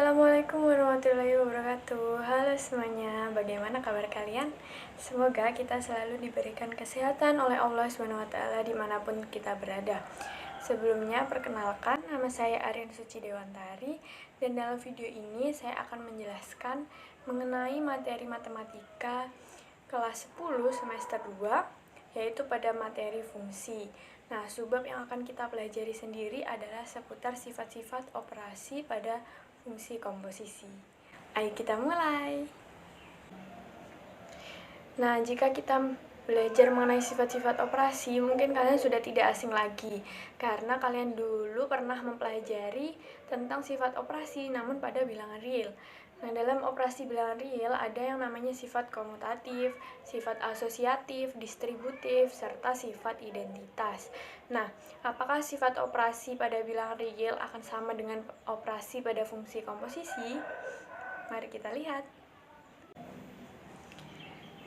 Assalamualaikum warahmatullahi wabarakatuh. Halo semuanya, bagaimana kabar kalian? Semoga kita selalu diberikan kesehatan oleh Allah SWT dimanapun kita berada. Sebelumnya, perkenalkan, nama saya Arin Suci Dewantari, dan dalam video ini saya akan menjelaskan mengenai materi matematika kelas 10 semester 2, yaitu pada materi fungsi. Nah, subbab yang akan kita pelajari sendiri adalah seputar sifat-sifat operasi pada fungsi komposisi. Ayo kita mulai. Nah, jika kita belajar mengenai sifat-sifat operasi, mungkin kalian sudah tidak asing lagi, karena kalian dulu pernah mempelajari tentang sifat operasi, namun pada bilangan real. Nah, dalam operasi bilangan real ada yang namanya sifat komutatif, sifat asosiatif, distributif, serta sifat identitas. Nah, apakah sifat operasi pada bilangan real akan sama dengan operasi pada fungsi komposisi? Mari kita lihat.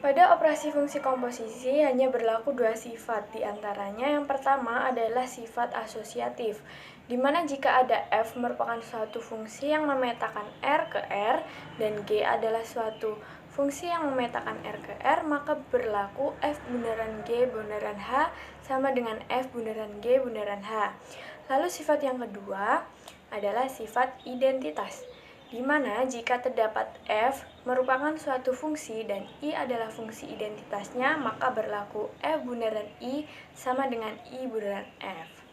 Pada operasi fungsi komposisi hanya berlaku dua sifat, diantaranya yang pertama adalah sifat asosiatif, di mana jika ada f merupakan suatu fungsi yang memetakan r ke r, dan g adalah suatu fungsi yang memetakan r ke r, maka berlaku f bundaran g bundaran h sama dengan f bundaran g bundaran h. Lalu sifat yang kedua adalah sifat identitas, di mana jika terdapat f merupakan suatu fungsi dan i adalah fungsi identitasnya, maka berlaku f bundaran i sama dengan i bundaran f.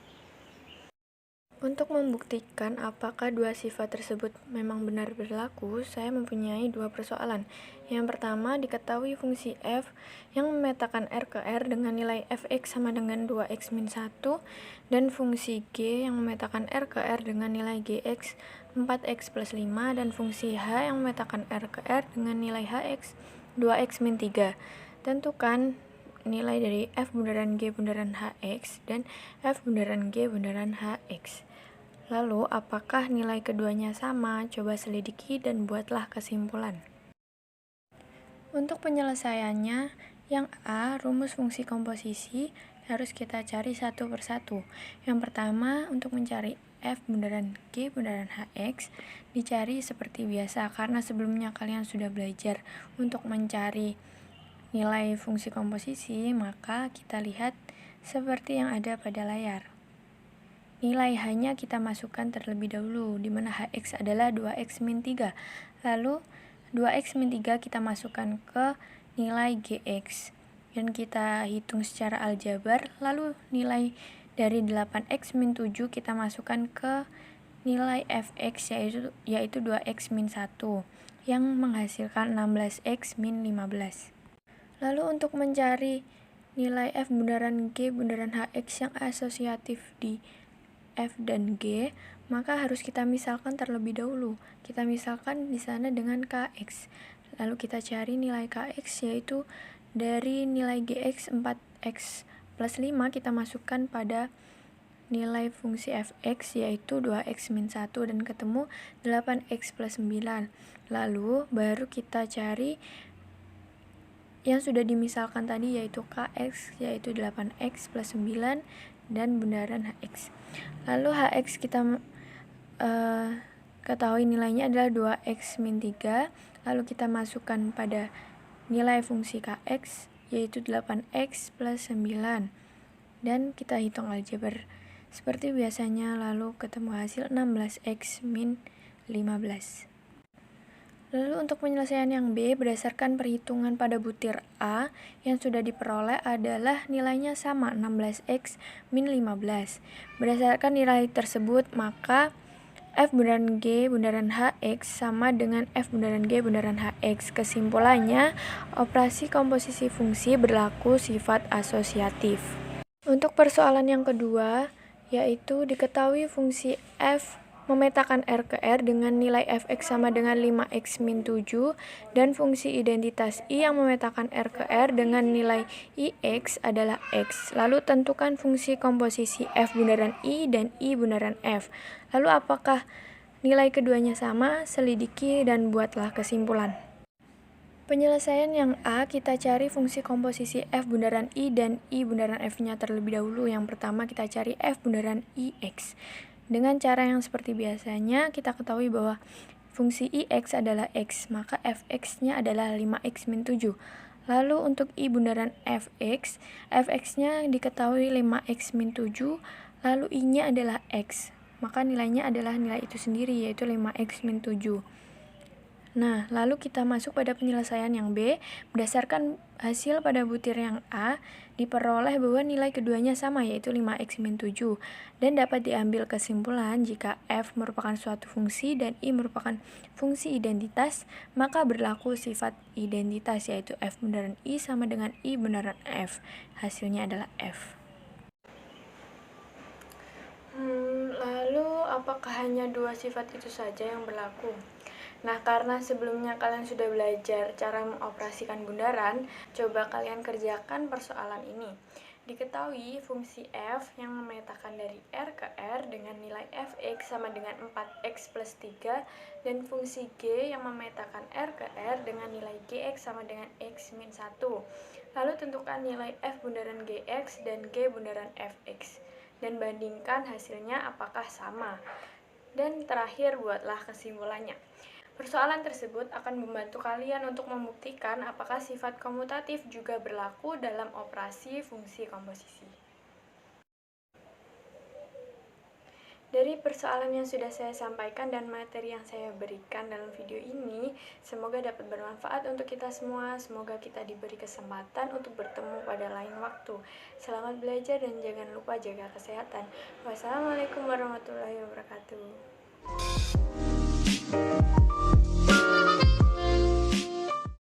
Untuk membuktikan apakah dua sifat tersebut memang benar berlaku, saya mempunyai dua persoalan. Yang pertama, diketahui fungsi f yang memetakan r ke r dengan nilai fx sama dengan 2x min 1, dan fungsi g yang memetakan r ke r dengan nilai gx 4x plus 5, dan fungsi h yang memetakan r ke r dengan nilai hx 2x min 3. Tentukan nilai dari f bundaran g bundaran hx dan f bundaran g bundaran hx. Lalu, apakah nilai keduanya sama? Coba selidiki dan buatlah kesimpulan. Untuk penyelesaiannya, yang A, rumus fungsi komposisi, harus kita cari satu persatu. Yang pertama, untuk mencari f bundaran g bundaran hx, dicari seperti biasa, karena sebelumnya kalian sudah belajar untuk mencari nilai fungsi komposisi, maka kita lihat seperti yang ada pada layar. Nilai h-nya kita masukkan terlebih dahulu, di mana hx adalah 2x min 3. Lalu 2x min 3 kita masukkan ke nilai gx, dan kita hitung secara aljabar. Lalu nilai dari 8x min 7 kita masukkan ke nilai fx, yaitu 2x min 1, yang menghasilkan 16x min 15. Lalu untuk mencari nilai f bundaran g bundaran hx yang asosiatif di f dan g, maka harus kita misalkan terlebih dahulu. Kita misalkan di sana dengan kx. Lalu kita cari nilai kx, yaitu dari nilai gx 4x plus 5 kita masukkan pada nilai fungsi fx, yaitu 2x min 1, dan ketemu 8x plus 9. Lalu baru kita cari yang sudah dimisalkan tadi, yaitu kx, yaitu 8x plus 9 dan bundaran hx. Lalu hx kita ketahui nilainya adalah 2x min 3, lalu kita masukkan pada nilai fungsi kx, yaitu 8x plus 9, dan kita hitung aljabar seperti biasanya, lalu ketemu hasil 16x min 15. Lalu untuk penyelesaian yang B, berdasarkan perhitungan pada butir A yang sudah diperoleh adalah nilainya sama, 16x min 15. Berdasarkan nilai tersebut, maka f bundaran g bundaran hx sama dengan f bundaran g bundaran hx. Kesimpulannya, operasi komposisi fungsi berlaku sifat asosiatif. Untuk persoalan yang kedua, yaitu diketahui fungsi f memetakan r ke r dengan nilai fx sama dengan 5x min 7, dan fungsi identitas i yang memetakan r ke r dengan nilai ix adalah x. Lalu tentukan fungsi komposisi f bundaran i dan i bundaran f. Lalu apakah nilai keduanya sama? Selidiki dan buatlah kesimpulan. Penyelesaian yang A, kita cari fungsi komposisi f bundaran i dan i bundaran f-nya terlebih dahulu. Yang pertama kita cari f bundaran ix. Dengan cara yang seperti biasanya, kita ketahui bahwa fungsi IX adalah X, maka Fx-nya adalah 5X min 7. Lalu untuk I bundaran Fx, Fx-nya diketahui 5X min 7, lalu I-nya adalah X, maka nilainya adalah nilai itu sendiri, yaitu 5X min 7. Nah, lalu kita masuk pada penyelesaian yang B. Berdasarkan hasil pada butir yang A, diperoleh bahwa nilai keduanya sama, yaitu 5X min 7. Dan dapat diambil kesimpulan jika F merupakan suatu fungsi dan I merupakan fungsi identitas, maka berlaku sifat identitas, yaitu F bundaran I sama dengan I bundaran F. Hasilnya adalah F. Lalu apakah hanya dua sifat itu saja yang berlaku? Nah, karena sebelumnya kalian sudah belajar cara mengoperasikan bundaran, coba kalian kerjakan persoalan ini. Diketahui fungsi f yang memetakan dari R ke R dengan nilai fx sama dengan 4x plus 3, dan fungsi g yang memetakan R ke R dengan nilai gx sama dengan x min 1. Lalu tentukan nilai f bundaran gx dan g bundaran fx, dan bandingkan hasilnya apakah sama. Dan terakhir, buatlah kesimpulannya. Persoalan tersebut akan membantu kalian untuk membuktikan apakah sifat komutatif juga berlaku dalam operasi fungsi komposisi. Dari persoalan yang sudah saya sampaikan dan materi yang saya berikan dalam video ini, semoga dapat bermanfaat untuk kita semua. Semoga kita diberi kesempatan untuk bertemu pada lain waktu. Selamat belajar dan jangan lupa jaga kesehatan. Wassalamualaikum warahmatullahi wabarakatuh.